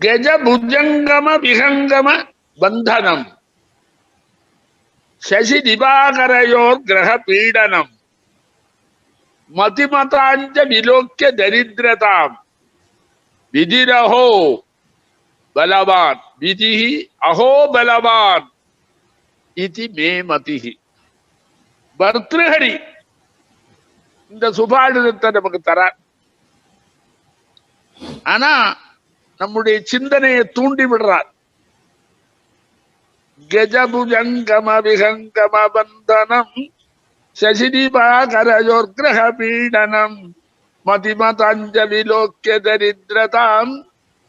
गज भुजंगम विहंगम बंधनम शशि दिवाकरयोर्ग्रह पीडनम मतिमतांच विलोक्य दरिद्रताम विधिरहो बलवान विधि अहो बलवान इति मे मति भर्तृहरि இந்த சுபாடிதத்தை நமக்கு தரார். ஆனா நம்முடைய சிந்தனையை தூண்டி விடுறார். கஜபுஜங்கம விஹங்கம பந்தனம் சசிதிபாகரயோர்கிரஹ பீடனம் மதிமதஞ்ச விலோக்கிய தரித்ரதாம்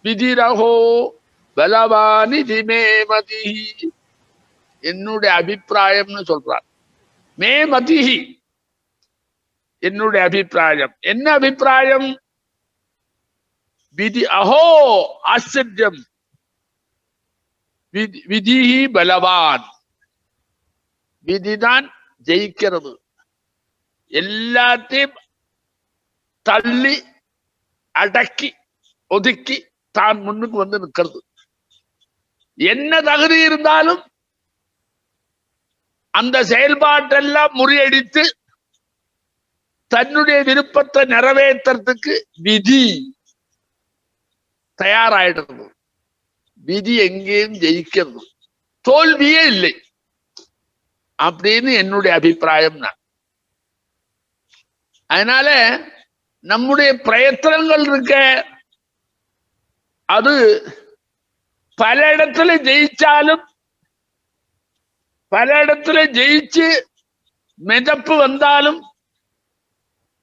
விதிரஹோ பலவானிதி மே மதி. என்னுடைய அபிப்பிராயம்னு சொல்றார். மே மதிஹி, என்னுடைய அபிப்பிராயம். என்ன அபிப்பிராயம்? விதி அஹோ ஆச்சரியம், விதி பலவான். விதிதான் ஜெயிக்கிறது. எல்லாத்தையும் தள்ளி அடக்கி ஒதுக்கி தான் முன்னுக்கு வந்து நிற்கிறது. என்ன தகுதி இருந்தாலும் அந்த செயல்பாட்டெல்லாம் முறியடித்து தன்னுடைய விருப்பத்தை நிறைவேற்றுறதுக்கு விதி தயாராயிடுறது. விதி எங்கேயும் ஜெயிக்கிறது, தோல்வியே இல்லை அப்படின்னு என்னுடைய அபிப்பிராயம் தான். அதனால நம்முடைய பிரயத்தனங்கள் இருக்க, அது பல இடத்துல ஜெயிச்சாலும் பல இடத்துல ஜெயிச்சு மிதப்பு வந்தாலும்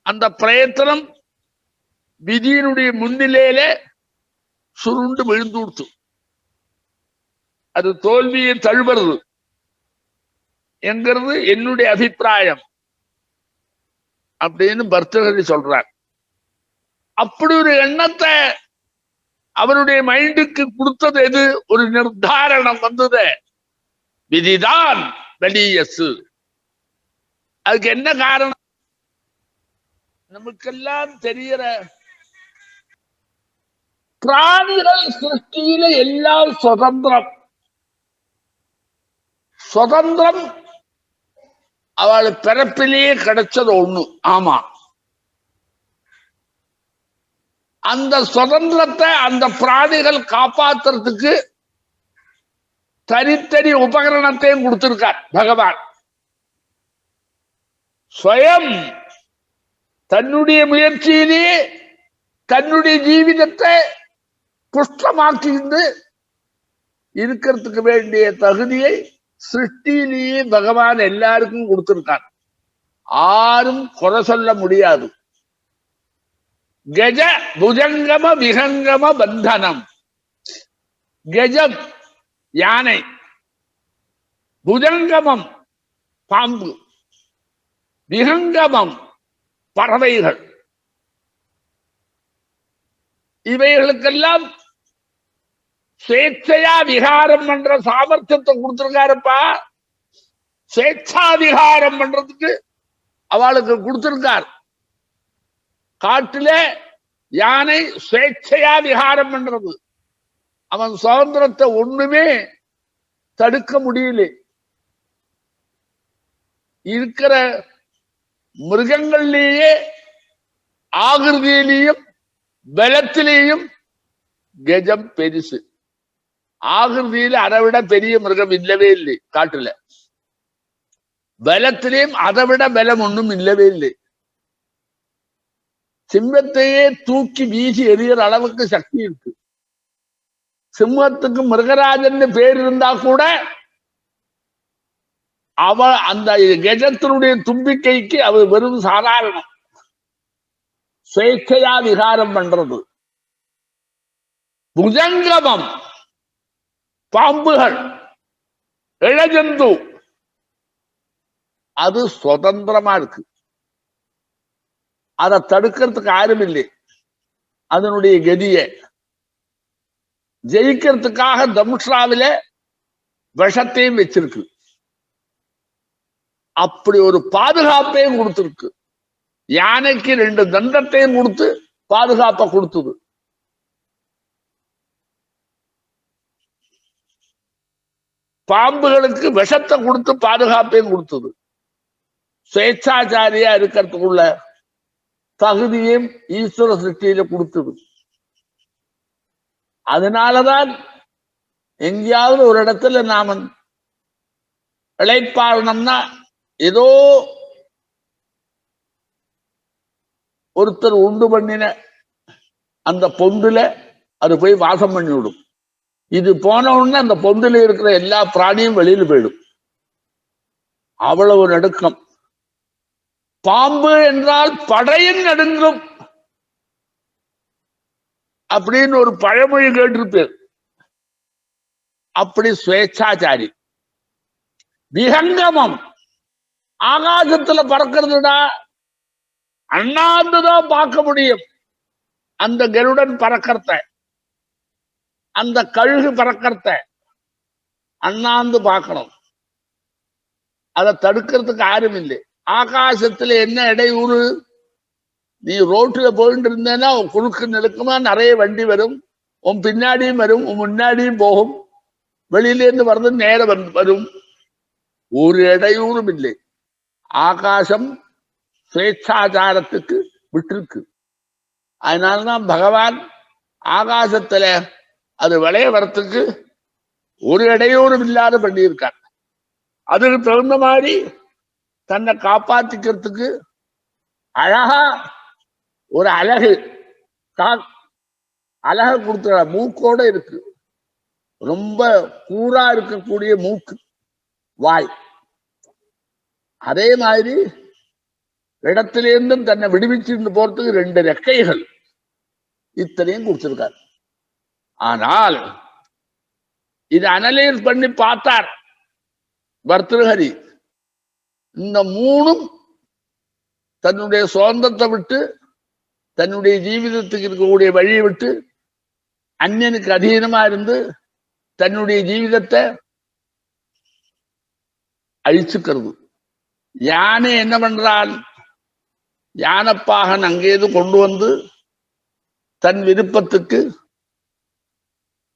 அந்த பிரயத்தனம் விதியினுடைய முன்னிலையில சுருண்டு விழுந்து கொடுத்து அது தோல்வியை தழுவுறது என்கிறது என்னுடைய அபிப்பிராயம் அப்படின்னு பர்தஹரி சொல்றார். அப்படி ஒரு எண்ணத்தை அவருடைய மைண்டுக்கு கொடுத்தது எது? ஒரு நிர்தாரணம் வந்தது, விதிதான் வெளியசு. அதுக்கு என்ன காரணம்? நமக்கெல்லாம் தெரிகிற பிராணிகள் சிருஷ்டியில எல்லாம் சுதந்திரம். சுதந்திரம் அவள் பிறப்பிலேயே கிடைச்சது ஒண்ணு. ஆமா, அந்த சுதந்திரத்தை அந்த பிராணிகள் காப்பாத்துறதுக்கு தனித்தனி உபகரணத்தையும் கொடுத்திருக்கார் பகவான். ஸ்வயம் தன்னுடைய முயற்சியிலேயே தன்னுடைய ஜீவிதத்தை புஷ்டமாக்கிந்து இருக்கிறதுக்கு வேண்டிய தகுதியை சிருஷ்டியிலேயே பகவான் எல்லாருக்கும் கொடுத்திருக்கார். யாரும் குறை சொல்ல முடியாது. கஜ புஜங்கம விஹங்கம பந்தனம். கஜம் யானை, புஜங்கமம் பாம்பு, விஹங்கமம் பறவைகள். இவைகளுக்கெல்லாம் ஸ்வேச்சையா விகாரம் பண்ற சாமர்த்தியத்தை கொடுத்திருக்காருப்பா. ஸ்வேச்சா விகாரம் பண்றதுக்கு அவளுக்கு கொடுத்திருக்கார். காட்டிலே யானை ஸ்வேச்சையா விகாரம் பண்றது. அவன் சுதந்திரத்தை ஒண்ணுமே தடுக்க முடியல. இருக்கிற மிருகங்கள்லேயே ஆகிருதியிலையும் பலத்திலேயும் கஜம் பெருசு. ஆகிருதியில அதை விட பெரிய மிருகம் இல்லவே இல்லை காட்டுல. பலத்திலேயும் அதை விட பலம் ஒன்றும் இல்லவே இல்லை. சிம்மத்தையே தூக்கி வீசி எறிகிற அளவுக்கு சக்தி இருக்கு. சிம்மத்துக்கு மிருகராஜன் பேர் இருந்தா கூட அவ அந்த கஜத்தினுடைய தும்பிக்கைக்கு அவ வெறும் சாதாரணம். ஸ்வேச்சையா விகாரம் பண்றது. புஜங்கமம் பாம்புகள், இளஜந்து, அது சுதந்திரமா இருக்கு. அதை தடுக்கிறதுக்கு யாரும் இல்லை. அதனுடைய கதியை ஜெயிக்கிறதுக்காக தம்ஷாவில விஷத்தையும் வச்சிருக்கு. அப்படி ஒரு பாதுகாப்பையும் கொடுத்திருக்கு. யானைக்கு 2 தந்தத்தையும் கொடுத்து பாதுகாப்பை கொடுத்தது. பாம்புகளுக்கு விஷத்தை கொடுத்து பாதுகாப்பையும் கொடுத்தது. சுயேச்சாச்சாரியா இருக்கிறதுக்குள்ள தகுதியும் ஈஸ்வர சிருஷ்டியில கொடுத்தது. அதனாலதான் எங்கேயாவது ஒரு இடத்துல நாம இளைப்பாறணும்னா ஏதோ ஒருத்தர் உண்டு பண்ணின அந்த பொந்துல அது போய் வாசம் பண்ணி விடும். இது போன உடனே அந்த பொந்துல இருக்கிற எல்லா பிராணியும் வெளியில போயிடும். அவ்வளவு நடுக்கம். பாம்பு என்றால் படையின் நடுங்கும் அப்படின்னு ஒரு பழமொழி கேட்டிருப்பேன். அப்படி சுவேச்சாச்சாரி. விஹங்கமம், ஆகாசத்துல பறக்கிறதுடா, அண்ணாந்துதான் பார்க்க முடியும். அந்த கருடன் பறக்கிறத, அந்த கழுகு பறக்கிறத அண்ணாந்து பார்க்கணும். அதை தடுக்கிறதுக்கு யாரும் இல்லை. ஆகாசத்துல என்ன இடையூறு? நீ ரோட்ல போயிட்டு இருந்தேன்னா குறுக்கு நெருக்கமா நிறைய வண்டி வரும், உன் பின்னாடியும் வரும், உன் முன்னாடியும் போகும், வெளியிலேருந்து வர்றது நேரம் வரும். ஒரு இடையூறும் இல்லை. ஆகாசம் சுவேச்சாச்சாரத்துக்கு விட்டுருக்கு. அதனாலதான் பகவான் ஆகாசத்துல அது விளைய வரத்துக்கு ஒரு இடையூறும் இல்லாத பண்ணியிருக்கார். அதுக்கு தகுந்த மாதிரி தன்னை காப்பாத்திக்கிறதுக்கு அழகா ஒரு அழகு அழகு கொடுத்துற மூக்கோட இருக்கு. ரொம்ப கூரா இருக்கக்கூடிய மூக்கு, வாய். அதே மாதிரி இடத்திலேருந்தும் தன்னை விடுவிச்சுட்டு போறதுக்கு 2 ரெக்கைகள். இத்தனையும் கொடுத்திருக்கார். ஆனால் இது அனலைஸ் பண்ணி பார்த்தார் பர்திருஹரி. இந்த 3ம் தன்னுடைய சுதந்திரத்தை விட்டு, தன்னுடைய ஜீவிதத்துக்கு இருக்கக்கூடிய வழியை விட்டு அந்நியனுக்கு அதீனமா இருந்து தன்னுடைய ஜீவிதத்தை அழிச்சுக்கிறது. யானை என்ன பண்றான்? யானப்பாகன் அங்கேது கொண்டு வந்து தன் விருப்பத்துக்கு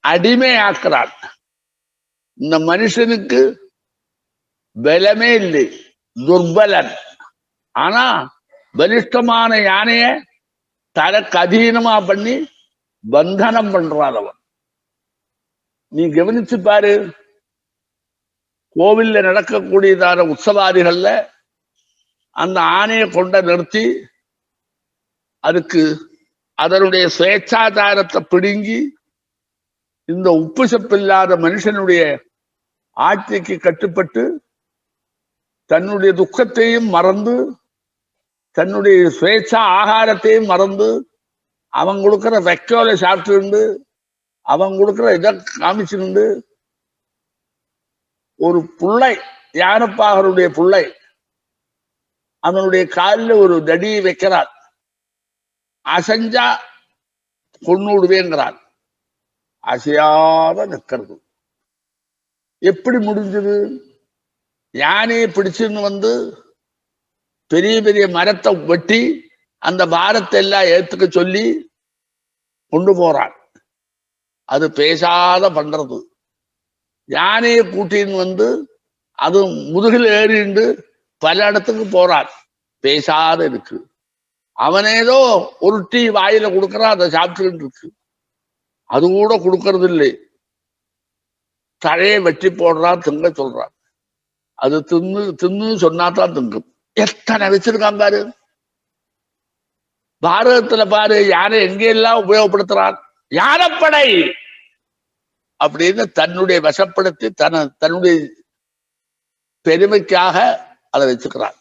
அடிமையாக்குறான். இந்த மனுஷனுக்கு பலமே இல்லை, துர்பலன். ஆனா பலிஷ்டமான யானைய தனக்கு அதீனமா பண்ணி பந்தனம் பண்றான் அவன். நீ கவனிச்சு பாரு, கோவில்ல நடக்கக்கூடியதான உற்சவாதிகள்ல அந்த ஆணையை கொண்ட நிறுத்தி அதுக்கு அதனுடைய சுயேச்சாச்சாரத்தை பிடுங்கி இந்த உப்பு சப்பில்லாத மனுஷனுடைய ஆட்சிக்கு கட்டுப்பட்டு தன்னுடைய துக்கத்தையும் மறந்து, தன்னுடைய சுயேச்சா ஆகாரத்தையும் மறந்து, அவன் கொடுக்கிற வெக்கோலை சாப்பிட்டு, அவன் கொடுக்கிற இதை காமிச்சிருந்து, ஒரு புள்ளை, யானப்பாகருடைய புள்ளை அவனுடைய காலில் ஒரு தடியை வைக்கிறான். அசைஞ்சா கொன்னுடுவேங்கிறான். அசையாத நிற்கிறது. எப்படி முடிஞ்சது? யானையை பிடிச்சுன்னு வந்து பெரிய பெரிய மரத்தை வெட்டி அந்த பாரத்தை எல்லாம் ஏத்துக்க சொல்லி கொண்டு போறான். அது பேசாத பண்றது. யானையை கூட்டின்னு வந்து அது முதுகில் ஏறிண்டு பல இடத்துக்கு போறான். பேசாத இருக்கு. அவனேதோ ஒரு டீ வாயில கொடுக்கறான், அதை சாப்பிட்டுக்கிட்டு இருக்கு. அது கூட கொடுக்கறது இல்லை. தழையை வெட்டி போடுறான், திங்க சொல்றான். அது தின்னு தின்னு சொன்னாதான் திங்கும். எத்தனை வச்சிருக்கான் பாரு. பாரதத்துல பாரு, யானை எங்கெல்லாம் உபயோகப்படுத்துறான். யானைப்படை அப்படின்னு தன்னுடைய வசப்படுத்தி தன்னுடைய பெருமைக்காக அதை வச்சுக்கிறான்.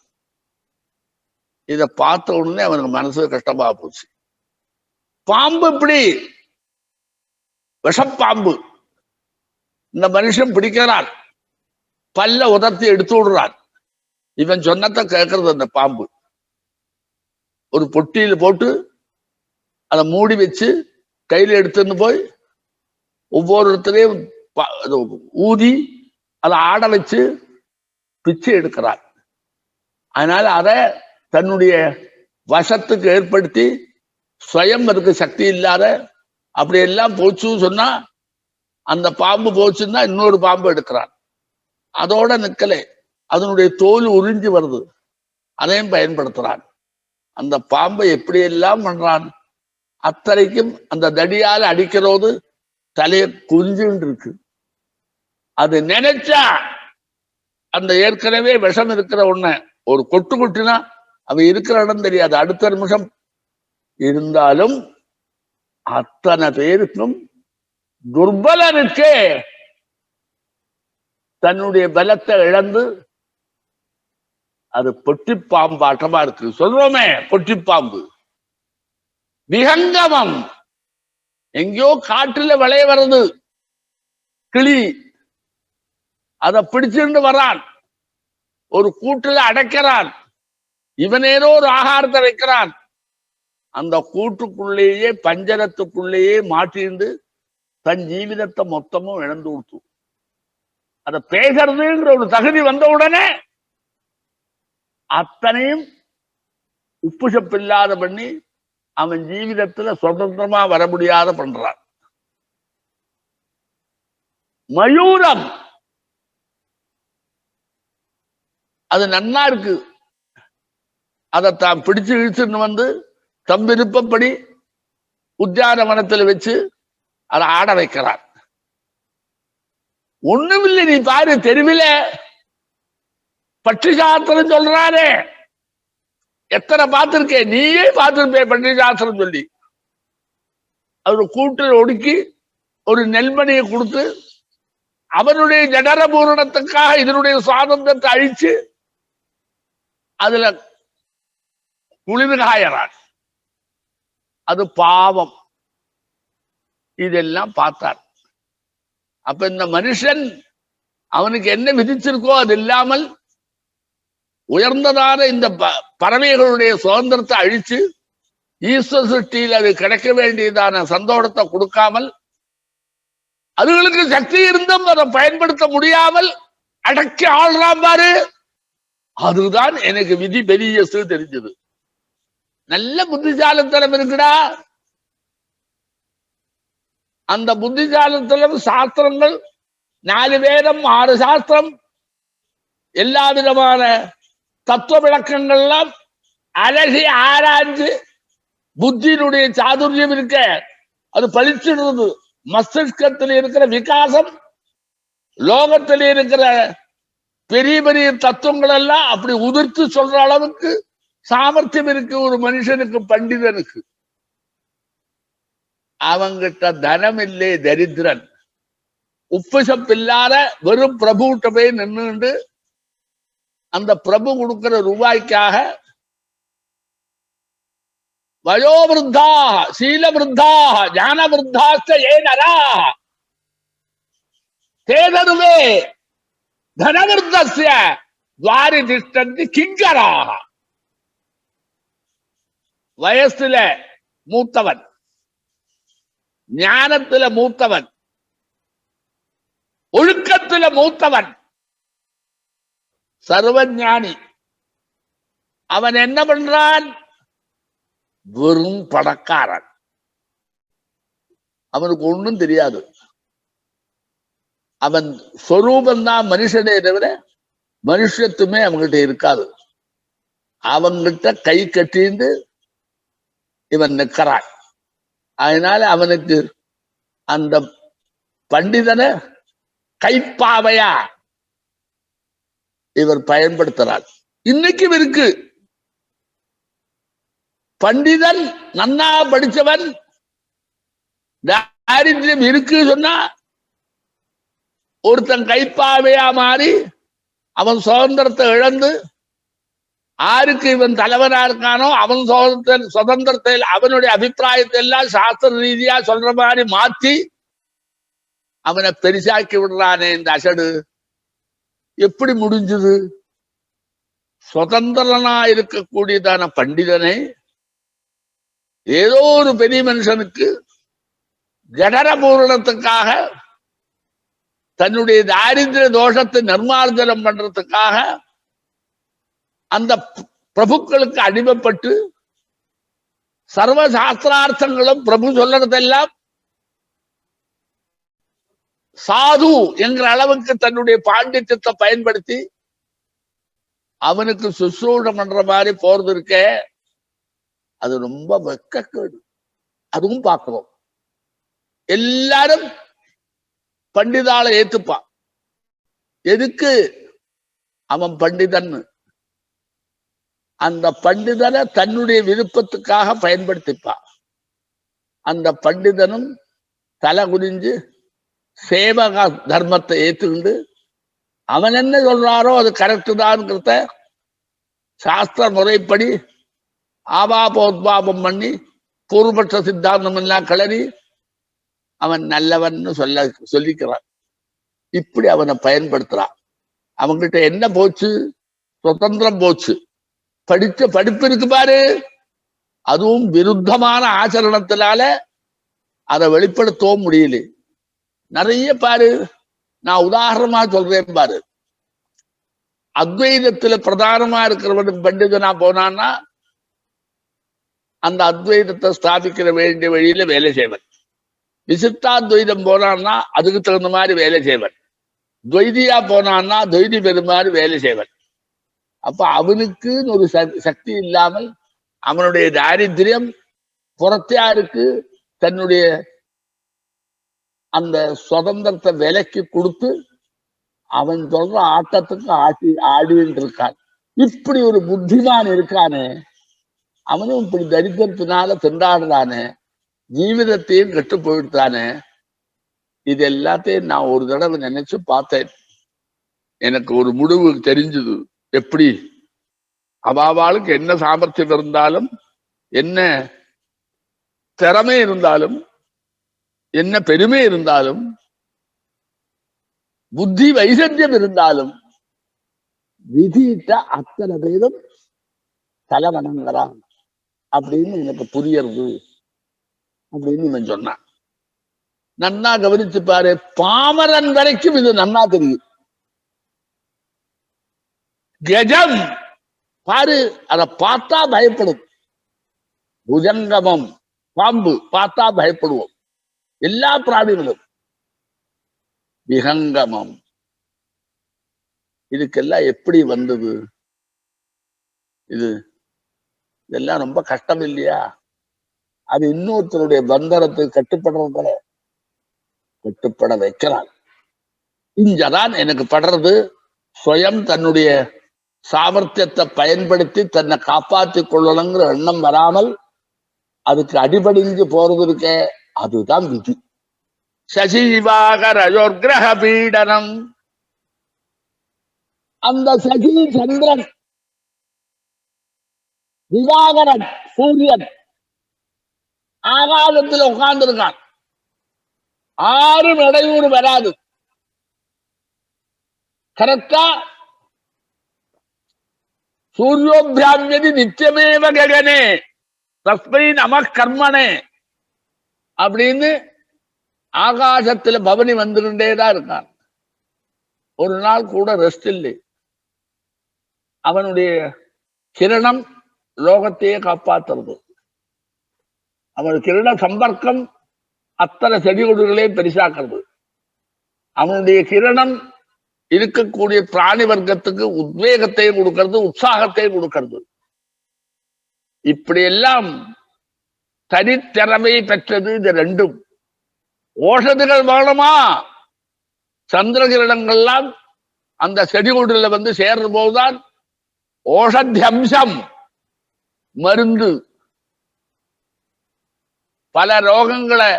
இதை பார்த்த உடனே அவனுக்கு மனசு கஷ்டமா போச்சு. பாம்பு இப்படி விஷப்பாம்பு. இந்த மனுஷன் பிடிக்கிறான், பல்ல உதர்த்தி எடுத்து விடுறான். இவன் சொன்னதை கேட்கறது அந்த பாம்பு. ஒரு பொட்டியில போட்டு அதை மூடி வச்சு கையில எடுத்துன்னு போய் ஒவ்வொரு இடத்துலையும் ஊதி அதை ஆட வச்சு பிச்சை எடுக்கிறான். அதனால அதை தன்னுடைய வசத்துக்கு ஏற்படுத்தி சுயம் அதுக்கு சக்தி இல்லாத அப்படி எல்லாம் போச்சுன்னு சொன்னா அந்த பாம்பு போச்சுன்னா இன்னொரு பாம்பு எடுக்கிறான். அதோட நிக்கலே, அதனுடைய தோல் உறிஞ்சி வருது, அதையும் பயன்படுத்துறான். அந்த பாம்பை எப்படி எல்லாம் பண்றான். அத்தனைக்கும் அந்த தடியால அடிக்கிறது தலைய குஞ்சுன்னு இருக்கு. அது நினைச்சா அந்த ஏற்கனவே விஷம் இருக்கிற ஒண்ண ஒரு கொட்டு கொட்டினா அவ இருக்கிற இடம் தெரியாது, அடுத்த நிமிஷம். இருந்தாலும் அத்தனை பேருக்கும் துர்பலனுக்கே தன்னுடைய பலத்தை இழந்து அது பொட்டி பாம்பாட்டமா இருக்கு. சொல்றோமே பொட்டி பாம்பு, விஹங்கமம். எங்கேயோ காட்டுல விளைய வருது கிளி, அதை பிடிச்சிருந்து வரான், ஒரு கூட்டுல அடைக்கிறான், இவனேதோ ஒரு ஆகாரத்தை வைக்கிறான். அந்த கூட்டுக்குள்ளேயே பஞ்சரத்துக்குள்ளேயே மாட்டிருந்து தன் ஜீவிதத்தை மொத்தமும் இழந்து கொடுத்து, அதை பேசுறதுங்கிற ஒரு தகுதி வந்த உடனே அத்தனையும் உப்பு சப்பில்லாத பண்ணி அவன் ஜீவிதத்துல சுதந்திரமா வர முடியாத பண்றான். மயூரம் அது நன்னா இருக்கு, அதை தான் பிடிச்சு இழுச்சுன்னு வந்து தம் விருப்பப்படி உத்தியானவனத்துல வச்சு அதை ஆட வைக்கிறான். ஒண்ணுமில்லை, நீ பாரு தெருவில பட்சி சாஸ்திரம் சொல்றானே, எத்தனை பார்த்திருக்கேன், நீயே பார்த்திருப்பே பட்சி சாஸ்திரம் சொல்லி. அவரு கூட்டில் ஒடுக்கி ஒரு நெல்மணியை கொடுத்து அவனுடைய ஜடர பூரணத்துக்காக இதனுடைய சுவாதந்திரத்தை அழிச்சு அதுல குளிர் காயறான். அது பாவம். இதெல்லாம் பார்த்தார். அப்ப இந்த மனுஷன் அவனுக்கு என்ன விதிச்சிருக்கோ அது இல்லாமல் உயர்ந்ததான இந்த பறவைகளுடைய சுதந்திரத்தை அழிச்சு ஈஸ்வர சிருஷ்டியில் அது கிடைக்க வேண்டியதான சந்தோஷத்தை கொடுக்காமல், அதுகளுக்கு சக்தி இருந்தும் அதை பயன்படுத்த முடியாமல் அடக்கி ஆள்றான் பாரு. அதுதான் எனக்கு விதி பெரிய தெரிஞ்சது. நல்ல புத்திசாலித்தனம் இருக்குடா. அந்த புத்திசாலித்தனம் சாஸ்திரங்கள் 4 வேதம் 6 சாஸ்திரம் எல்லா விதமான தத்துவ விளக்கங்கள்லாம் அலசி ஆராய்ஞ்சு புத்தியினுடைய சாதுரியம் இருக்க அது பழிச்சிடுறது. மஸ்திஷ்கத்தில் இருக்கிற விகாசம், லோகத்தில் இருக்கிற பெரிய பெரிய தத்துவங்கள் எல்லாம் அப்படி உதிர்த்து சொல்ற அளவுக்கு சாமர்த்தியம் இருக்கு ஒரு மனுஷனுக்கு, பண்டிதனுக்கு. அவங்கிட்ட தனம் இல்லை, தரித்திரன். உப்பு சப்பில்லாத வெறும் பிரபுட்ட போய் நின்றுண்டு அந்த பிரபு கொடுக்கிற ரூபாய்க்காக வயோவிருத்தா சீலவிருத்தா ஞான விருத்தாஸ்த ஏனரா தேதருவே தனவிருத்தஸ்ய துவாரி திஷ்டந்தி கிங்கராக. வயசுல மூத்தவன், ஞானத்துல மூத்தவன், ஒழுக்கத்துல மூத்தவன், சர்வஞானி. அவன் என்ன பண்றான்? வெறும் பணக்காரன். அவனுக்கு ஒண்ணும் தெரியாது. அவன் சொரூபந்தான் மனுஷனே தவிர மனுஷத்துமே அவன்கிட்ட இருக்காது. அவன்கிட்ட கை கட்டிந்து இவன் நிற்கிறான். அதனால அவனுக்கு அந்த பண்டிதனை கைப்பாவையா இவர் பயன்படுத்துறார். இன்னைக்கும் இருக்கு. பண்டிதன் நன்னா படிச்சவன் தாரித்யம் இருக்கு சொன்னா ஒருத்தன் கைப்பாவையா மாறி அவன் சுதந்திரத்தை இழந்து ஆருக்கு இவன் தலைவனா இருக்கானோ அவன் சுதந்திரத்தை அவனுடைய அபிப்பிராயத்தை எல்லாம் சாஸ்திர ரீதியா சொல்ற மாதிரி மாத்தி அவனை பெரிசாக்கி விடுறானே இந்த அசடு. எப்படி முடிஞ்சது? சுதந்திரனா இருக்கக்கூடியதான பண்டிதனை ஏதோ ஒரு பெரிய மனுஷனுக்கு ஜடர பூரணத்துக்காக தன்னுடைய தாரித்திர தோஷத்தை நிர்மார்ஜனம் பண்றதுக்காக அந்த பிரபுக்களுக்கு அடிமைப்பட்டு சர்வ சாஸ்திரார்த்தங்களும் பிரபு சொல்றதெல்லாம் சாது என்கிற அளவுக்கு தன்னுடைய பாண்டித்யத்தை பயன்படுத்தி அவனுக்கு சுசூடம் பண்ற மாதிரி போறது இருக்க, அது ரொம்ப வெக்கக்கேடு. அதுவும் பார்க்கிறோம். எல்லாரும் பண்டிதால ஏத்துப்பான். எதுக்கு? அவன் பண்டிதன். அந்த பண்டிதனை தன்னுடைய விருப்பத்துக்காக பயன்படுத்திப்பான். அந்த பண்டிதனும் தலை குனிஞ்சு சேவக தர்மத்தை ஏத்துக்கிண்டு அவன் என்ன சொல்றாரோ அது கரெக்டு தான்ங்கிறத சாஸ்திர முறைப்படி ஆபாபோத்பாபம் பண்ணி பூர்வபட்ச சித்தாந்தம் எல்லாம் கிளறி அவன் நல்லவன் சொல்லிக்கிறான். இப்படி அவனை பயன்படுத்துறான். அவன்கிட்ட என்ன போச்சு? சுதந்திரம் போச்சு. படிச்ச படிப்பு இருக்கு பாரு, அதுவும் விருத்தமான ஆச்சரணத்தினால அதை வெளிப்படுத்தவும் முடியல. நிறைய பாரு, நான் உதாரணமா சொல்றேன் பாரு. அத்வைதத்துல பிரதானமா இருக்கிறவன் பண்டிதனா போனான்னா அந்த அத்வைதத்தை ஸ்தாபிக்கிற வேண்டிய வழியில வேலை செய்வன். விசிஷ்டாத்வைதம் போனான்னா அதுக்கு தகுந்த மாதிரி வேலை செய்வன். துவைதியா போனான்னா துவைதி பெருமாறு வேலை செய்வன். அப்ப அவனுக்குன்னு ஒரு சக்தி இல்லாமல் அவனுடைய தாரித்திரியம் புறத்தியாருக்கு தன்னுடைய அந்த சுதந்திரத்தை விலைக்கு கொடுத்து அவன் சொல்ற ஆட்டத்துக்கு ஆடிட்டு இருக்கான். இப்படி ஒரு புத்திமான் இருக்கானே, அவனும் இப்படி தரித்திரத்தினால திண்டாடுறானே, ஜீவிதத்தையும் கெட்டு போயிட்டானே. இது எல்லாத்தையும் நான் ஒரு தடவை நினைச்சு பார்த்தேன். எனக்கு ஒரு முடிவு தெரிஞ்சது. எப்படி அவாவாளுக்கு என்ன சாமர்த்தியம் இருந்தாலும், என்ன திறமை இருந்தாலும், என்ன பெருமை இருந்தாலும், புத்தி வைசத்தியம் இருந்தாலும், விதியிட்ட அத்தனை பேரும் தலைவணங்குறான் அப்படின்னு எனக்கு புரியறது அப்படின்னு இவன் சொன்னான். நன்னா கவனிச்சு பாரு, பாமரன் வரைக்கும் இது நன்னா தெரியும். கஜம் பாரு, அதை பார்த்தா பயப்படும். புஜங்கமம் பாம்பு பார்த்தா பயப்படுவோம் எல்லா பிராணிகளும். விஹங்கமம் இதுக்கெல்லாம் எப்படி வந்தது? இதெல்லாம் ரொம்ப கஷ்டம் இல்லையா? அது இன்னொருத்தருடைய பந்தரத்தை கட்டுப்படுறதுல கட்டுப்பட வைக்கிறான். இங்கதான் எனக்கு படுறது. சுயம் தன்னுடைய சாமர்த்தியத்தை பயன்படுத்தி தன்னை காப்பாற்றிக் கொள்ளணுங்கிற எண்ணம் வராமல் அதுக்கு அடிபடிஞ்சு போறது இருக்க, அதுதான் விதி. சசிவாகரயோர்கிரக பீடனம். அந்த சசி சந்திரன், திவாகரன் சூரியன் ஆகாசத்தில் உட்கார்ந்து இருக்கான். ஆறும் இடையூறு வராது. கரெக்டா சூரியோபிராமியதி நித்தியமேவ ககனே தஸ்மை நம கர்மனே அப்படின்னு ஆகாசத்துல பவனி வந்துகிட்டேதான் இருக்கான். ஒரு நாள் கூட ரெஸ்ட் இல்லை. அவனுடைய கிரணம் லோகத்தையே காப்பாற்றுறது. அவன் கிரண சம்பர்க்கம் அத்தனை செடி கொடிகளையும் பெரிசாக்குறது. அவனுடைய கிரணம் இருக்கக்கூடிய பிராணி வர்க்கத்துக்கு உத்வேகத்தையும் கொடுக்கிறது, உற்சாகத்தையும் கொடுக்கிறது. இப்படியெல்லாம் தனித்திறமை பெற்றது இது ரெண்டும். ஓஷதிகள் வேணுமா? சந்திர கிரணங்கள்லாம் அந்த செடி கொடில வந்து சேர்ற போதுதான் ஓஷத்தியம்சம் மருந்து. பல ரோகங்களை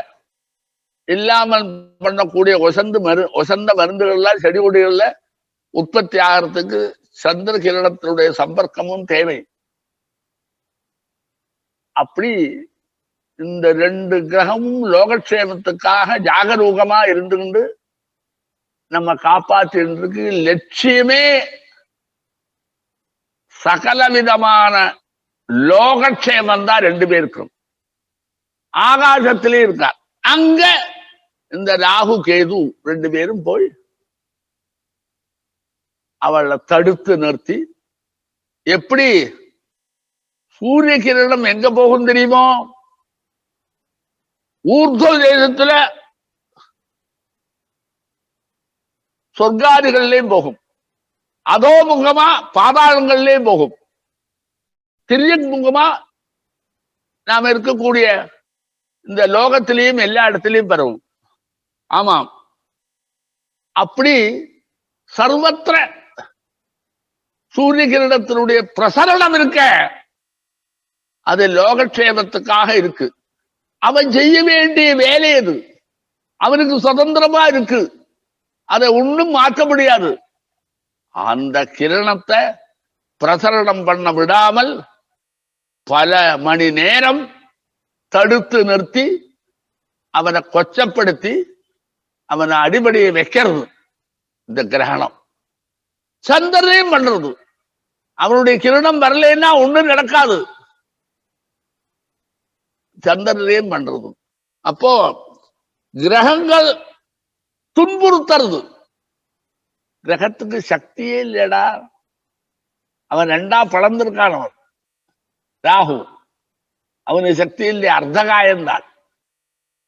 இல்லாமல் பண்ணக்கூடிய ஒசந்த மருந்துகள்லாம் செடி கொடிகள்ல உற்பத்தி ஆகிறதுக்கு சந்திர கிரணத்தினுடைய சம்பர்க்கமும் தேவை. அப்படி இந்த ரெண்டு கிரகமும் லோகக்ஷேமத்துக்காக ஜாகரூகமா இருந்துகிட்டு நம்ம காப்பாற்றிருக்கு. லட்சியமே சகல விதமான லோகக்ஷேமம் தான் ரெண்டு பேருக்கும். ஆகாசத்திலே இருக்கார். அங்க இந்த ராகு கேது ரெண்டு பேரும் போய் அவளை தடுத்து நிறுத்தி, எப்படி சூரிய கிரணம் எங்க போகும் தெரியுமோ? ஊர்துவ தேசத்துல சொர்க்காதிகள்லயும் போகும், அதோ முகமா பாதாளங்கள்லயும் போகும், திரியன் முகமா நாம இருக்கக்கூடிய இந்த லோகத்திலையும் எல்லா இடத்திலையும் பரவும். ஆமாம், அப்படி சர்வத்திர சூரிய கிரணத்தினுடைய பிரசரணம் இருக்க, அது லோகக்ஷேமத்துக்காக இருக்கு. அவன் செய்ய வேண்டிய வேலை அது, அவனுக்கு சுதந்திரமா இருக்கு, அதை ஒண்ணும் மாற்ற முடியாது. அந்த கிரணத்தை பிரசரணம் பண்ண விடாமல் பல மணி நேரம் தடுத்து நிறுத்தி அவனை கொச்சப்படுத்தி அவனை அடிபடியை வைக்கிறது இந்த கிரகணம். சந்திரனையும் பண்றது. அவனுடைய கிரணம் வரலைன்னா ஒண்ணும் நடக்காது. சந்திரனையும் பண்றது. அப்போ கிரகங்கள் துன்புறுத்துறது. கிரகத்துக்கு சக்தியே இல்லடா, அவன் ரெண்டா பழந்திருக்கான். அவன் ராகு, அவனுக்கு சக்தி இல்லை, அர்த்தகாயந்தான்.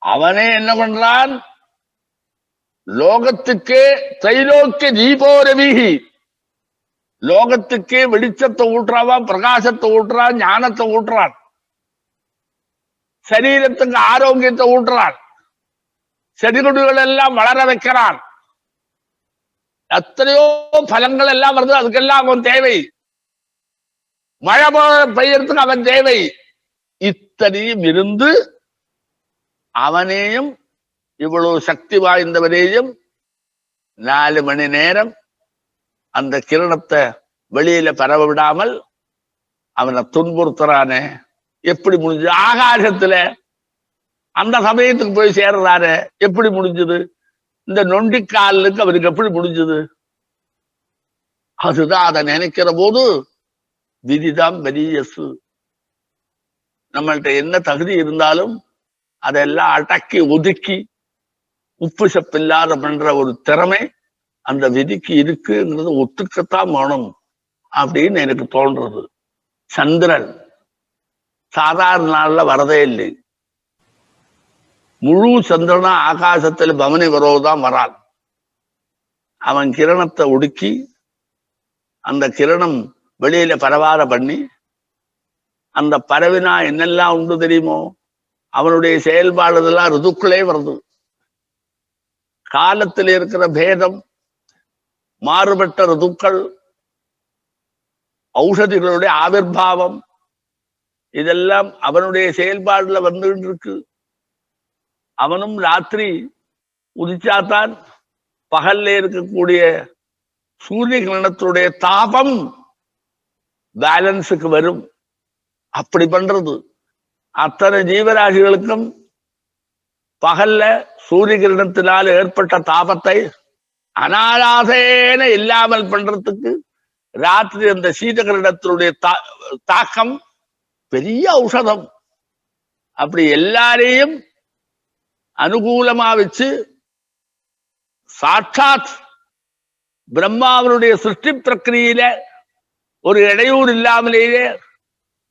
அவனே என்ன பண்றான்? லோகத்துக்கே தைலோக்கிய தீபோரவிகி, லோகத்துக்கே வெளிச்சத்தை ஊட்டுறான், பிரகாசத்தை ஊட்டுறான், ஞானத்தை ஊட்டுறான், சரீரத்துக்கு ஆரோக்கியத்தை ஊட்டுறான், செடிகொடிகள் எல்லாம் வளர வைக்கிறான். எத்தனையோ பலங்கள் எல்லாம் வருது, அதுக்கெல்லாம் அவன் தேவை. மழை பெய்யறதுக்கு அவன் தேவை. இத்தனையும் இருந்து அவனையும் இவ்வளவு சக்தி வாய்ந்தவரையும் 4 மணி நேரம் அந்த கிரணத்தை வெளியில பரவ விடாமல் அவனை துன்புறுத்துறானே. எப்படி முடிஞ்சது? ஆகாசத்துல அந்த சமயத்துக்கு போய் சேர்றாரு, எப்படி முடிஞ்சது? இந்த நொண்டிக்காலுக்கு அவருக்கு எப்படி முடிஞ்சது? அதுதான். அதை நினைக்கிற போது விதிதான் பெரியசு. நம்மள்ட்ட என்ன தகுதி இருந்தாலும் அதெல்லாம் அடக்கி ஒதுக்கி உப்பு சப்பில்லாத பண்ற ஒரு திறமை அந்த விதிக்கு இருக்குங்கிறது ஒத்துக்கத்தான் வேணும் அப்படின்னு எனக்கு தோன்றது. சந்திரன் சாதாரண நாள்ல வரதே இல்லை. முழு சந்திரனா ஆகாசத்துல பவனி வரவுதான் வரான். அவன் கிரணத்தை ஒடுக்கி அந்த கிரணம் வெளியில பரவாத பண்ணி, அந்த பரவினா என்னெல்லாம் உண்டு தெரியுமோ? அவனுடைய செயல்பாடுதெல்லாம் ருதுக்களே வருது. காலத்தில் இருக்கிற பேதம், மாறுபட்ட ருதுக்கள், ஔஷதிகளுடைய ஆவிர்வாவம், இதெல்லாம் அவனுடைய செயல்பாடுல வந்துட்டு இருக்கு. அவனும் ராத்திரி உதிச்சாத்தான் பகல்ல இருக்கக்கூடிய சூரிய கிரணத்துடைய தாபம் பேலன்ஸுக்கு வரும். அப்படி பண்றது. அத்தனை ஜீவராசிகளுக்கும் பகல்ல சூரிய கிரணத்தினால் ஏற்பட்ட தாபத்தை அனாயாசேன இல்லாமல் பண்றதுக்கு ராத்திரி அந்த சீத கிரணத்தினுடைய தாக்கம் பெரிய ஔஷதம். அப்படி எல்லாரையும் அனுகூலமா வச்சு சாட்சாத் பிரம்மாவனுடைய சிருஷ்டி பிரக்கிரியில ஒரு இடையூறு இல்லாமலேயே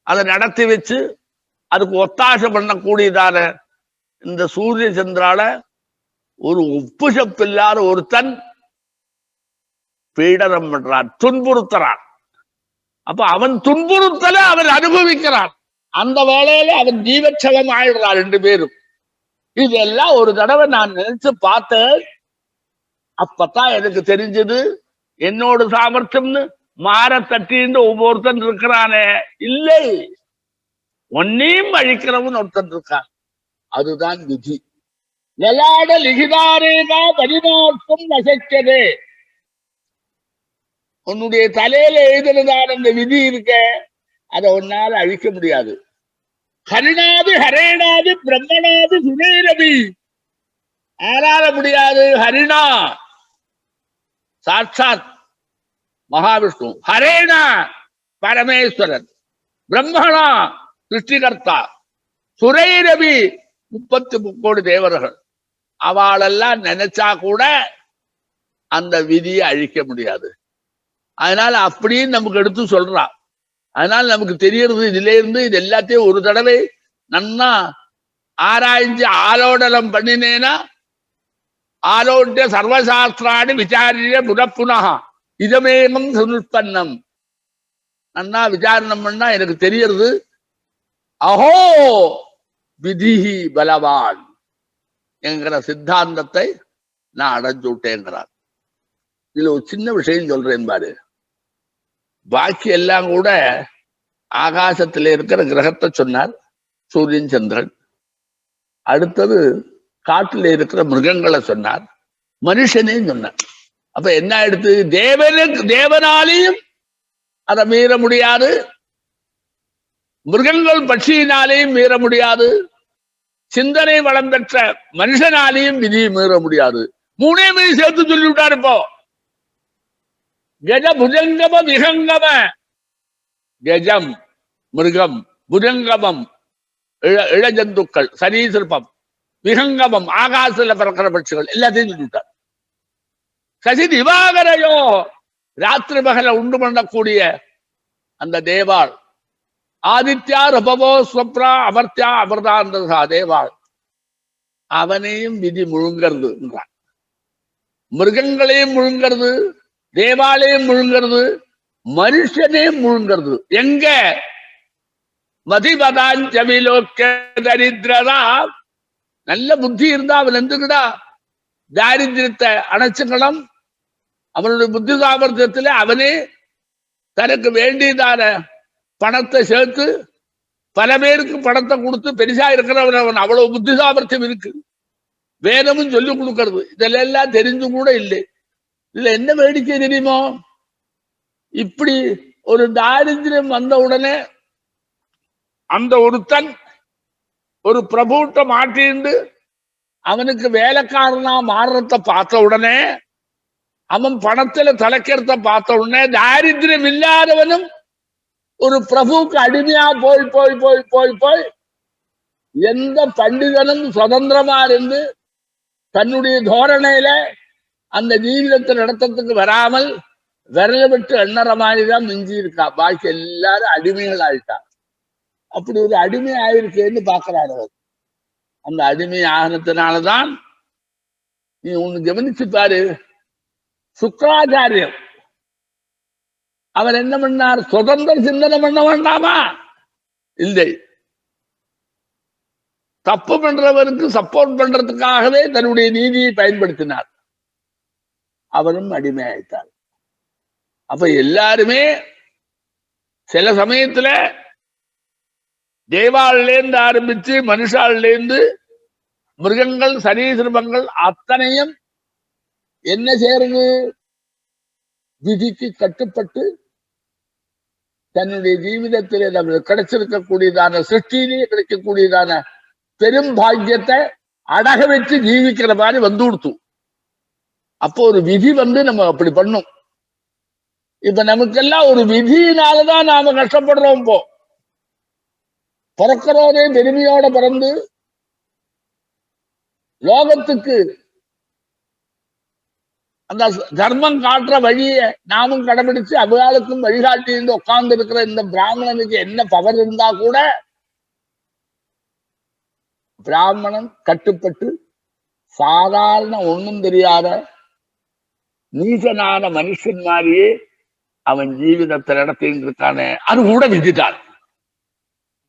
அதை நடத்தி வச்சு அதுக்கு ஒத்தாசை பண்ணக்கூடியதான இந்த சூரிய சந்திரால ஒரு உப்பு சப்பில்லாத ஒருத்தன் பீடனம் பண்றான், துன்புறுத்துறான். அப்ப அவன் துன்புறுத்தல அவன் அனுபவிக்கிறான். அந்த வேளையில அவன் ஜீவச்சலம் ஆயிடுறான் 2 பேரும். இதெல்லாம் ஒரு தடவை நான் நினைச்சு பார்த்தேன். அப்பத்தான் எனக்கு தெரிஞ்சது என்னோட சாமர்த்தியம்னு மாற தட்டின்னு ஒவ்வொருத்தன் இருக்கிறானே. இல்லை, ஒன்னையும் அழிக்கிறவன் ஒருத்தன் இருக்கான். அதுதான் விதி. லலாட லிகிதாரேகா பரிமாற்றம் நசைக்கதே. உன்னுடைய தலையில எழுதுனதான அந்த விதி இருக்க, அதை உன்னால அழிக்க முடியாது. ஹரிணாதி ஹரேணாதி பிரம்மனாதி சுரேரபி. ஆளால முடியாது. ஹரிணா சாட்சாத் மகாவிஷ்ணு, ஹரேணா பரமேஸ்வரன், பிரம்மணா சிருஷ்டிகர்த்தா, சுரேரபி 33 கோடி தேவர்கள். அவளெல்லாம் நினைச்சா கூட அந்த விதியை அழிக்க முடியாது. அதனால அப்படின்னு நமக்கு எடுத்து சொல்றான். அதனால நமக்கு தெரியறது இதுல இருந்து இது எல்லாத்தையும் ஒரு தடவை நன்னா ஆராய்ஞ்சு ஆலோடனம் பண்ணினேனா ஆலோட்ய சர்வசாஸ்திராணி விசாரிய புனப்புனஹா இதமேகம் சுனுஷ்பன்னம். நன்னா விசாரணம் பண்ணா எனக்கு தெரியறது அஹோ விதிஹி பலவான் என்கிற சித்தாந்தத்தை நான் அடைஞ்சு விட்டேங்கிறார். இதுல ஒரு சின்ன விஷயம் சொல்றேன் பாரு. பாக்கி எல்லாம் கூட ஆகாசத்துல இருக்கிற கிரகத்தை சொன்னார், சூரியன் சந்திரன். அடுத்தது காட்டுல இருக்கிற மிருகங்களை சொன்னார், மனுஷனையும் சொன்னார். அப்ப என்ன ஆயிடுத்து? தேவனாலையும் அதை மீற முடியாது, மிருகங்கள் பட்சியினாலேயும் மீற முடியாது, சிந்தனை வளம் பெற்ற மனுஷனாலையும் விதியை மீற முடியாது. மூணே மீறி சேர்த்து சொல்லிவிட்டார். இப்போ கஜ புஜங்கம விஹங்கம, கஜம் மிருகம், புஜங்கமம் இளஜந்துக்கள் சரீசிருப்பம், விஹங்கமம் ஆகாசத்துல பிறக்கிற பட்சிகள் எல்லாத்தையும் சொல்லிவிட்டார். சசி திவாகரையோ ராத்திரி பகல உண்டு பண்ணக்கூடிய அந்த தேவாள், ஆதித்யா ரபவோ ஸ்வப்ரா அமர்த்தியா அமர்தாந்தா தேவாள், அவனையும் விதி முழுங்கிறது என்றான். மிருகங்களையும் முழுங்கிறது, தேவாலயம் முழுங்கிறது, மனுஷனையும் முழுங்கிறது. எங்க? மதிபதாஞ்சவிலோக்க தரித்திரதா. நல்ல புத்தி இருந்தா அவன் எந்துக்கிடா தாரித்திரத்தை அணைச்சுக்கணும். அவனுடைய புத்தி சாமர்த்தியத்துல அவனே தனக்கு வேண்டியதான பணத்தை சேர்த்து பல பேருக்கு பணத்தை கொடுத்து பெருசா இருக்கிறவன் அவன். அவ்வளவு புத்தி சாமர்த்தியம் இருக்கு. வேதமும் சொல்லி கொடுக்கறது இதெல்லாம் தெரிஞ்சு கூட இல்லை. இதுல என்ன வேடிக்கை தெரியுமோ? இப்படி ஒரு தாரித்திரம் வந்த உடனே அந்த ஒருத்தன் ஒரு பிரபுட்ட மாட்டிண்டு அவனுக்கு வேலைக்காரனா மாறுறத பார்த்த உடனே, அவன் பணத்துல தலைக்கிறத பார்த்த உடனே, தாரித்திரம் இல்லாதவனும் ஒரு பிரபுவுக்கு அடிமையா போய் போய் போய் போய் போய் எந்த பண்டிதனும் சுதந்திரமா இருந்து தன்னுடைய தோரணையில அந்த ஜீவிதத்தை நடத்துறதுக்கு வராமல் விரல விட்டு எண்ணற மாதிரிதான் மிஞ்சி இருக்கா. பாக்கி எல்லாரும் அடிமைகள் ஆயிட்டா. அப்படி ஒரு அடிமை ஆயிருக்கேன்னு பாக்குறாரு. அந்த அடிமை ஆகினத்தினாலதான் நீ ஒண்ணு கவனிச்சு பாரு. சுக்கராச்சாரியர் அவர் என்ன பண்ணார்? சுதந்திர சிந்தனை பண்ண வேண்டாமா? இல்லை, தப்பு பண்றவருக்கு சப்போர்ட் பண்றதுக்காகவே தன்னுடைய நீதியை பயன்படுத்தினார். அவரும் அடிமை ஆயிட்டார். அப்ப எல்லாருமே சில சமயத்துல தேவாளிலேருந்து ஆரம்பிச்சு மனுஷாளிலேருந்து மிருகங்கள் சரீசிருபங்கள் அத்தனையும் என்ன செய்யறது? விதிக்கு கட்டுப்பட்டு தன்னுடைய ஜீவிதத்திலே நமக்கு கிடைச்சிருக்கக்கூடியதான சிருஷ்டியிலேயே கிடைக்கக்கூடியதான பெரும் பாக்கியத்தை அடக வச்சு ஜீவிக்கிற மாதிரி வந்து கொடுத்து. அப்போ ஒரு விதி நம்ம அப்படி பண்ணும். இப்ப நமக்கெல்லாம் ஒரு விதியினாலதான் நாம கஷ்டப்படுறோம். இப்போ பிறக்கிறோரே பெருமையோட பிறந்து லோகத்துக்கு அந்த தர்மம் காட்டுற வழியை நாமும் கடைபிடிச்சு அவளுக்கும் வழிகாட்டி இருந்து உட்கார்ந்து இருக்கிற இந்த பிராமணனுக்கு என்ன பவர் இருந்தா கூட பிராமணன் கட்டுப்பட்டு சாதாரண ஒண்ணும் தெரியாத நீசனான மனுஷன் மாதிரியே அவன் ஜீவிதத்தை நடத்திட்டு இருக்கானே, அது கூட விதித்தான்.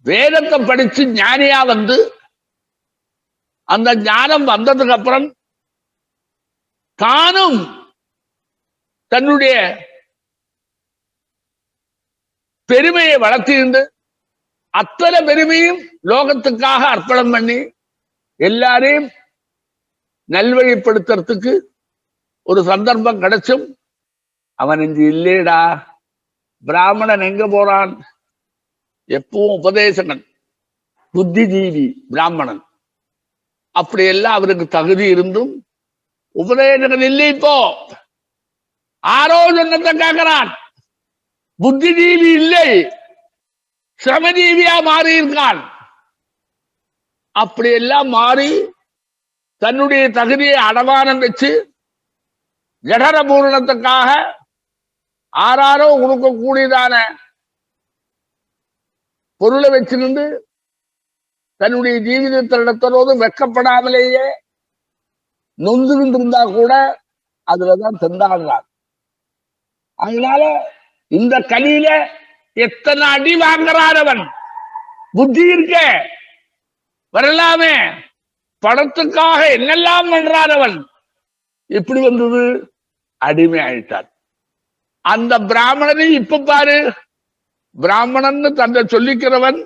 வேதத்தை படிச்சு ஞானியா வந்து அந்த ஞானம் வந்ததுக்கு அப்புறம் தானும் தன்னுடைய பெருமையை வளர்த்திருந்து அத்தனை பெருமையும் லோகத்துக்காக அர்ப்பணம் பண்ணி எல்லாரையும் நல்வழிப்படுத்துறதுக்கு ஒரு சந்தர்ப்பம் கிடைச்சும் அவன் இங்கு இல்லேடா. பிராமணன் எங்க போறான்? எப்பவும் உபதேசகன், புத்திஜீவி பிராமணன். அப்படியெல்லாம் அவருக்கு தகுதி இருந்தும் உபதேசகன் இல்லை. இப்போ ஆரோஜனத்தை கேட்கிறான். புத்திஜீவி இல்லை, சிரமஜீவியா மாறி இருக்கான். அப்படியெல்லாம் மாறி தன்னுடைய தகுதியை அடமானம் வச்சு ஜடர பூரணத்துக்காக ஆறாரோ கொடுக்கக்கூடியதான பொருளை வச்சிருந்து தன்னுடைய ஜீவிதத்தை நடத்துறோடு வெக்கப்படாமலேயே நொந்துகிட்டு இருந்தா கூட அதுலதான் திண்டாங்க. அதனால இந்த கலியில எத்தனை அடி வாங்குறாரவன், புத்தி இருக்க வரலாமே, படத்துக்காக என்னெல்லாம் பண்றாரவன். எப்படி வந்தது? அடிமை ஆயிட்டார். அந்த பிராமணனை இப்ப பாரு, பிராமணன் தன்னை சொல்லிக்கிறவன்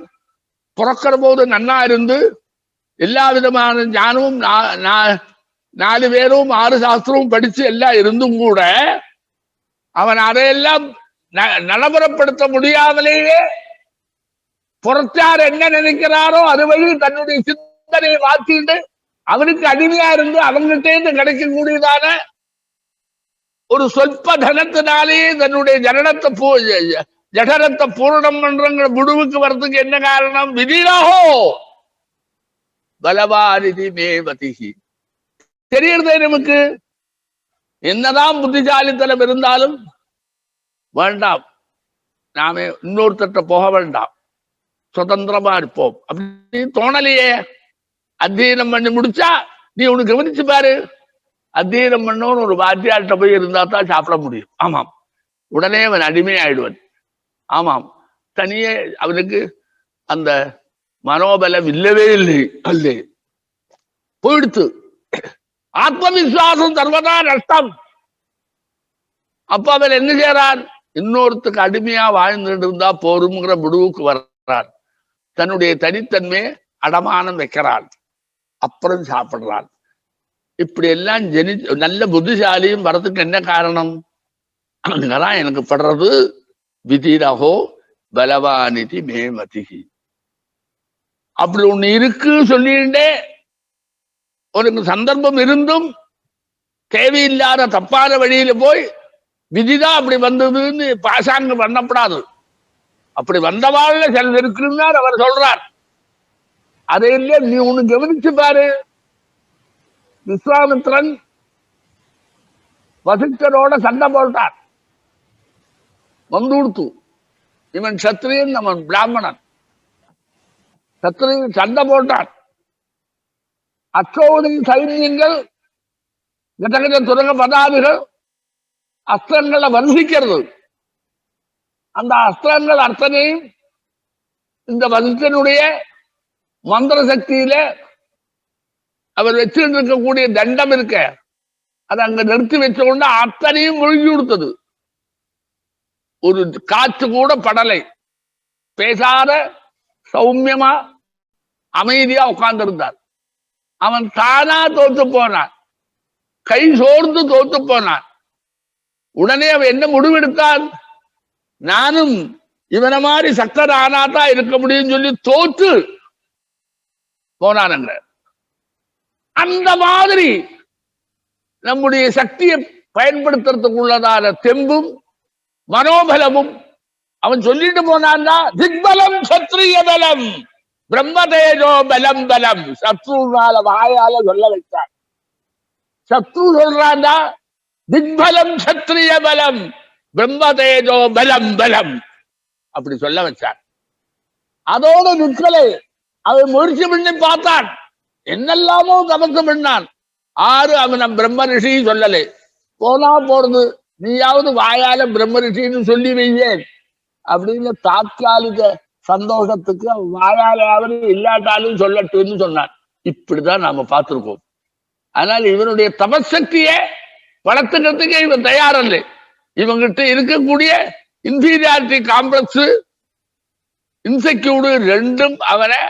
பிறக்கிற போது நன்னா இருந்து எல்லா விதமான ஞானமும் 4 பேரும் 6 சாஸ்திரமும் படிச்சு எல்லாம் இருந்தும் கூட அவன் அதையெல்லாம் நடைமுறைப்படுத்த முடியாமலேயே புறத்தார் என்ன நினைக்கிறாரோ அது வழி தன்னுடைய சிந்தனையை மாற்றிட்டு அவனுக்கு அடிமையா இருந்து அவங்ககிட்ட இருந்து கிடைக்கக்கூடியதான ஒரு சொற்ப தனத்தினாலேயே தன்னுடைய ஜடனத்தை பூரணம் பண்றங்கிற முடிவுக்கு வர்றதுக்கு என்ன காரணம்? விதிராகோ பலவாரிதி மேவதிகி. தெரியறதே நமக்கு. என்னதான் புத்திசாலித்தனம் இருந்தாலும் வேண்டாம், நாம இன்னொருத்தட்ட போக வேண்டாம், சுதந்திரமா இருப்போம் அப்படின்னு தோணலையே. அத்தியனம் பண்ணி முடிச்சா நீ உனக்கு கவனிச்சு பாரு, அத்தியனம் பண்ணவன் ஒரு வாத்தியார்கிட்ட போய் இருந்தா தான் சாப்பிட முடியும். ஆமாம், உடனே அவன் அடிமை ஆயிடுவன். ஆமாம், தனியே அவனுக்கு அந்த மனோபலம் இல்லவே இல்லை, அல்ல போயிடுத்து. ஆத்மவிசுவாசம் சர்வதா நஷ்டம். அப்ப அவன் என்ன செய்யறான்? இன்னொருத்துக்கு அடிமையா வாழ்ந்துட்டு இருந்தா போருங்கிற முடிவுக்கு வர்றான். தன்னுடைய தனித்தன்மையை அடமானம் வைக்கிறான், அப்புறம் சாப்பிடுறான். இப்படி எல்லாம் நல்ல புத்திசாலியும் வரதுக்கு என்ன காரணம்? அங்கதான் எனக்கு படுறது விதிரகோ பலவானிதி மேமதிகி. அப்படி ஒண்ணு இருக்கு சொல்லிண்டே உனக்கு சந்தர்ப்பம் இருந்தும் தேவையில்லாத தப்பான வழியில போய் விதிதான் அப்படி வந்ததுன்னு பாசாங்கம் பண்ணப்படாது. அப்படி வந்தவாழ்ல சிலது இருக்குன்னு அவர் சொல்றார். அதை இல்ல நீ ஒண்ணு கவனிச்சு பாரு. விஸ்வாமித்திரன் வசிஷ்டரோட சண்டை போட்டார், வந்துடுத்து. இவன் சத்திரியன், அவன் பிராமணன். சத்திரியன் சண்டை போட்டான். அச்சோதி சைன்யங்கள் கட்டகட்ட துரங்க பதாதிகள் அஸ்திரங்களை வர்ணிக்கிறது. அந்த அஸ்திரங்கள் அர்த்தனையும் இந்த வசிஷ்டனுடைய மந்திர சக்தியில அவர் வச்சுட்டு இருக்கக்கூடிய தண்டம் இருக்க அதை அங்க நிறுத்தி வச்ச கொண்டு அத்தனையும் மூழ்கி கொடுத்தது. ஒரு காற்று கூட படலை, பேசாத சௌமியமா அமைதியா உட்கார்ந்து இருந்தார். அவன் தானா தோத்து போனான், கை சோர்ந்து தோத்து போனான். உடனே அவன் என்ன முடிவெடுத்தான்? நானும் இவனை மாதிரி சக்கர ஆனாதான் இருக்க முடியும் சொல்லி தோத்து போனானுங்க. அந்த மாதிரி நம்முடைய சக்தியை பயன்படுத்துறதுக்கு உள்ளதான தெம்பும் மனோபலமும் அவன் சொல்லிட்டு போனான்னா, திக்பலம் சத்ரிய பலம் பிரம்மதேஜோ பலம் பலம். சத்ருனால வாயால சொல்ல வைத்தான். சத்ரு சொல்றான்டா திக்பலம் சத்ரிய பலம் பிரம்மதேஜோ பலம் பலம் அப்படி சொல்ல வச்சான். அதோடு நிற்கலை. அவன் முயற்சி பண்ணி பார்த்தான், என்னெல்லாமோ தமக்கு பண்ணான். அவன் பிரம்ம ரிஷி சொல்லலை. போனா போறது, நீயாவது வாயால பிரம்ம ரிஷின்னு சொல்லி வையேன் அப்படின்னு தாற்காலிக சந்தோஷத்துக்கு வாயாலாவது இல்லாட்டாலும் சொல்லட்டும்னு சொன்னான். இப்படிதான் நாம பார்த்திருக்கோம். ஆனால் இவனுடைய தபசக்தியை வளர்த்துக்கிறதுக்கு இவன் தயாரில்லை. இவங்கிட்ட இருக்கக்கூடிய இன்ஃபீரியாரிட்டி காம்ப்ளெக்ஸ், இன்செக்யூர்டு ரெண்டும் அவனை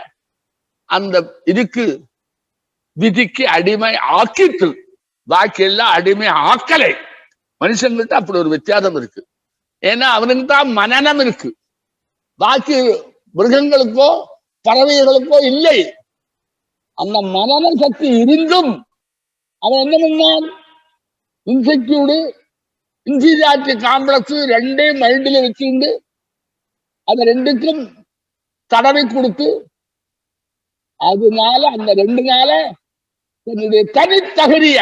அந்த இதுக்கு விதிக்கு அடிமை ஆக்கிட்டு, பாக்கி எல்லாம் அடிமை ஆக்கலை. மனுஷங்கள்ட்ட அப்படி ஒரு வித்தியாசம் இருக்கு. ஏன்னா அவனுக்கு தான் மனநம் இருக்கு, பாக்கி மிருகங்களுக்கோ பறவைகளுக்கோ இல்லை. அந்த மனன சக்தி இருந்தும் அவன் என்ன பண்ணான்? இன்செக்யூர்டு இன்ஃபீரியாரிட்டி காம்ப்ளெக்ஸ் ரெண்டையும் மைண்டில் வச்சுண்டு அந்த ரெண்டுக்கும் தடவை கொடுத்து, அதனால அந்த 2 நாள தன்னுடைய தனித்தகுதிய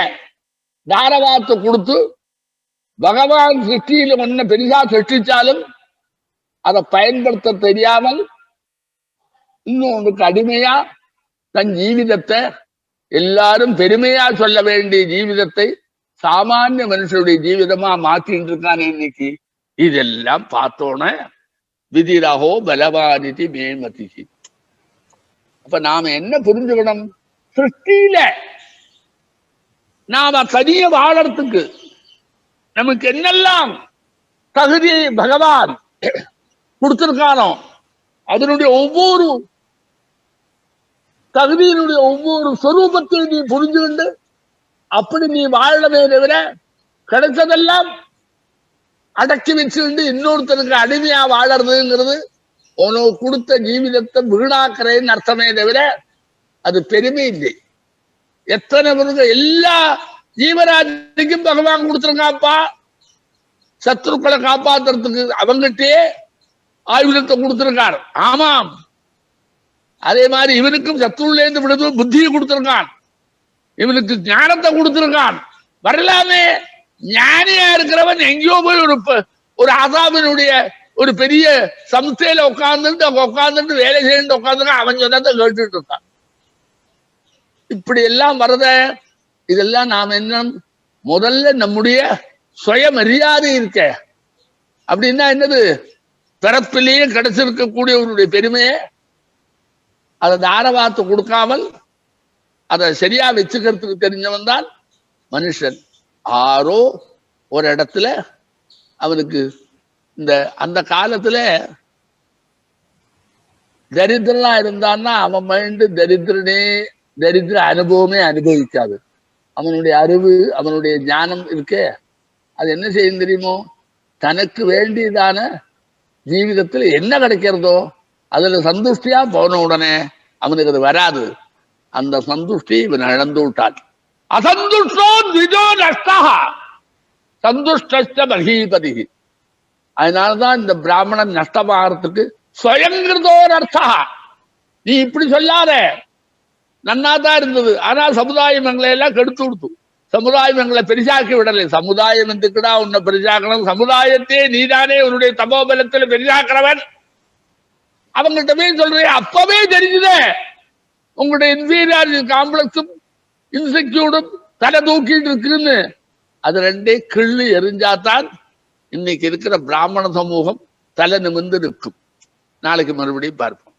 தாரவாத்து கொடுத்து, பகவான் சிருஷ்டியில ஒன்ன பெரிசா சிருஷ்டிச்சாலும் அதை பயன்படுத்த தெரியாமல் இன்னொன்றுக்கு அடிமையா தன் ஜீவிதத்தை எல்லாரும் பெருமையா சொல்ல வேண்டிய ஜீவிதத்தை சாமானிய மனுஷனுடைய ஜீவிதமா மாத்திட்டு இருக்கானே இன்னைக்கு. இதெல்லாம் பார்த்தோன்னே விதிரகோ பலவானிதி மேமதி. அப்ப நாம என்ன புரிஞ்சுக்கணும்? சிருஷ்டியில நாம தனிய வாழறதுக்கு நமக்கு என்னெல்லாம் தகுதி பகவான் கொடுத்திருக்கானோ அதனுடைய ஒவ்வொரு தகுதியினுடைய ஒவ்வொரு சொரூபத்தையும் நீ புரிஞ்சுக்கிண்டு அப்படி நீ வாழவே தவிர கிடைச்சதெல்லாம் அடக்கி வச்சுக்கிண்டு இன்னொருத்தருக்கு அடிமையா வாழறதுங்கிறது உனக்கு கொடுத்த ஜீவிதத்தை வீணாக்குறேன்னு அர்த்தமே தவிர அது பெருமை இல்லை. எத்தனை பேருக்கு எல்லா ஜீவராஜிக்கும் பகவான் கொடுத்துருக்காப்பா. சத்ருக்களை காப்பாத்துறதுக்கு அவங்கிட்டே ஆயுதத்தை கொடுத்திருக்கார். ஆமாம், அதே மாதிரி இவனுக்கும் சத்ருலேருந்து விடுது புத்தியை கொடுத்திருக்கான், இவனுக்கு ஞானத்தை கொடுத்திருக்கான். வரலாமே ஞானியா இருக்கிறவன் எங்கேயோ போய் ஒரு அசாமினுடைய ஒரு பெரிய சம்ஸ்தையில உட்கார்ந்துட்டு வேலை செய்யணும் உட்கார்ந்து அவன் சொன்னதை கேட்டுட்டு இருக்கான். இப்படி எல்லாம் வரத இதெல்லாம் நாம என்ன முதல்ல நம்முடைய சுயமரியாதை இருக்க அப்படின்னா என்னது? பிறப்பிலேயே கிடைச்சிருக்கக்கூடியவனுடைய பெருமையை அதை தாரவாத்து கொடுக்காமல் அதை சரியா வச்சுக்கிறதுக்கு தெரிஞ்சவன் தான் மனுஷன். ஆரோ ஒரு இடத்துல அவனுக்கு அந்த காலத்துல தரித்திரனா இருந்தான்னா அவன் மைண்டு தரித்திர அனுபவமே அனுபவிக்காது. அவனுடைய அறிவு அவனுடைய ஞானம் இருக்கே அது என்ன செய்யும் தெரியுமோ? தனக்கு வேண்டியதான ஜீவிதத்துல என்ன கிடைக்கிறதோ அதுல சந்துஷ்டியா போன உடனே அவனுக்கு அது வராது. அந்த சந்துஷ்டி இவன் இழந்து விட்டான். அசந்துஷ்டோ திஜோ நஷ்டா சந்துஷ்ட மகீபதி. அதனாலதான் இந்த பிராமணன் நஷ்டமாகறதுக்கு சுயங்கிருதோர் அர்த்தா. நீ இப்படி சொல்லாத, நன்னாதான் இருந்தது. ஆனா சமுதாயம் எங்களை எல்லாம் கெடுத்து கொடுத்து, சமுதாயம் எங்களை பெரிசாக்கி விடலை. சமுதாயம் எதுக்குடா உன்னை பெரிசாக்கணும்? சமுதாயத்தை நீதானே உன்னுடைய தபோபலத்துல பெரிசாக்கிறவன். அவங்கள்ட்ட போய் சொல்றேன், அப்பவே தெரிஞ்சுதே உங்களுடைய இன்ஃபீரியாரிட்டி காம்ப்ளெக்ஸும் இன்செக்யூர்டும் தலை தூக்கிட்டு இருக்குன்னு. அது ரெண்டே கிள்ளி எரிஞ்சாத்தான் இன்னைக்கு இருக்கிற பிராமண சமூகம் தலை நிமிர்ந்து நிற்கும். நாளைக்கு மறுபடியும் பார்ப்போம்.